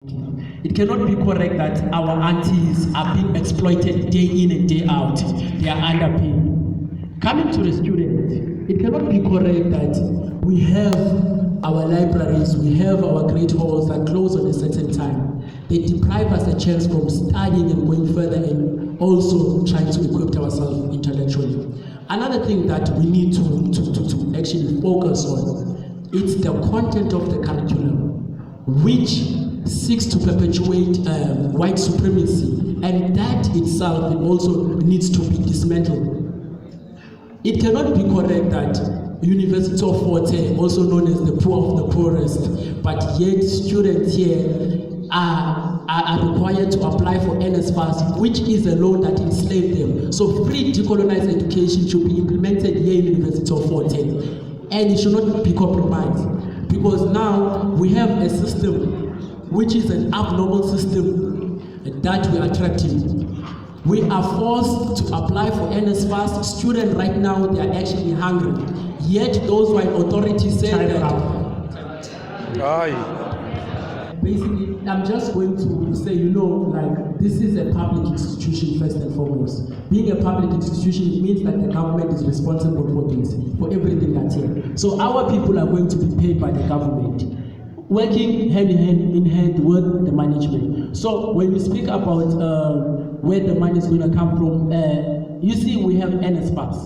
It cannot be correct that our aunties are being exploited day in and day out. They are underpaid. Coming to the students, it cannot be correct that we have our libraries, we have our great halls that close on a certain time. They deprive us a chance from studying and going further and also trying to equip ourselves intellectually. Another thing that we need to actually focus on, it's the content of the curriculum, which seeks to perpetuate white supremacy, and that itself also needs to be dismantled. It cannot be correct that University of Fort Hare, also known as the poor of the poorest, but yet students here are required to apply for NSFAS, which is a loan that enslaved them. So free decolonized education should be implemented here in University of Fort Hare, and it should not be compromised, because now we have a system which is an abnormal system that we are attracting. We are forced to apply for NSFAS. Students right now, they are actually hungry. Yet those white authorities say basically, I'm just going to say, this is a public institution first and foremost. Being a public institution, it means that the government is responsible for this, for everything that's here. So our people are going to be paid by the government, working hand in hand with the management. So when we speak about where the money is going to come from, you see we have NSFAS,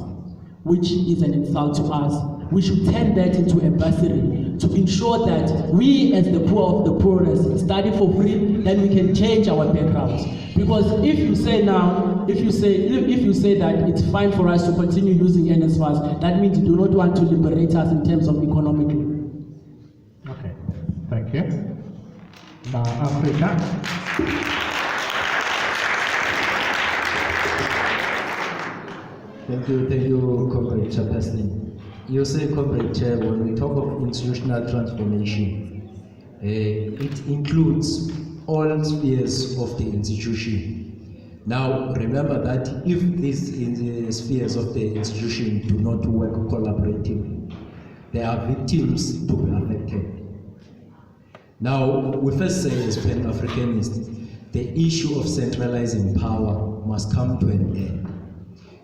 which is an insult to us. We should turn that into a bursary to ensure that we as the poor of the poorest study for free, then we can change our backgrounds. Because if you say that it's fine for us to continue using NSFAS, that means you do not want to liberate us in terms of economically. Okay, thank you. Now, Africa. Thank you, Comrade Chairperson. You say, Comrade Chair, when we talk of institutional transformation, it includes all spheres of the institution. Now, remember that if these spheres of the institution do not work collaboratively, there are victims to be affected. Now, we first say as Pan-Africanists, the issue of centralizing power must come to an end.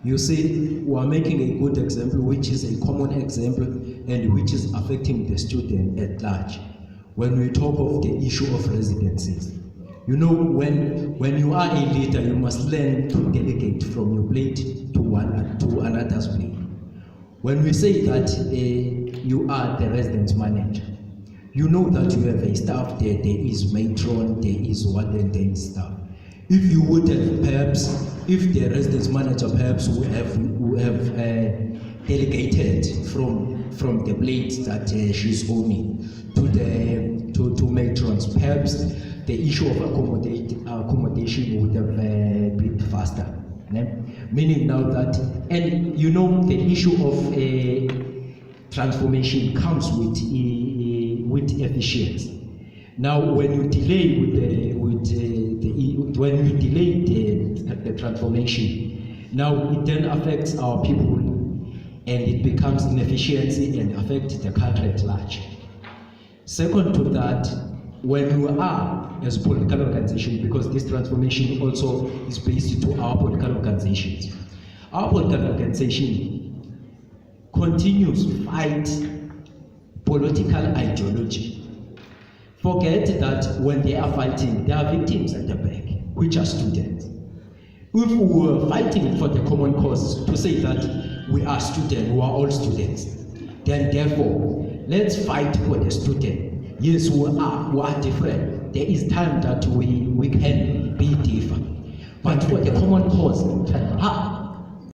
You see, we are making a good example, which is a common example and which is affecting the student at large. When we talk of the issue of residencies, when you are a leader, you must learn to delegate from your plate to another's plate. When we say that you are the residence manager, you know that you have a staff there, there is matron, there is warden, there is staff. If you would have perhaps, if the residence manager perhaps would have delegated from the plate that she's owning to matrons, perhaps the issue of accommodation would have been faster. Meaning now that, and the issue of transformation comes with efficiency. Now, when you delay the transformation, now it then affects our people, and it becomes inefficiency and affects the country at large. Second to that, when you are as a political organization, because this transformation also is based to our political organizations, our political organization continues to fight political ideology. Forget that when they are fighting, there are victims at the back, which are students. If we were fighting for the common cause, to say that we are students, we are all students, then therefore, let's fight for the student. Yes, we are different. There is time that we can be different. But for the common cause,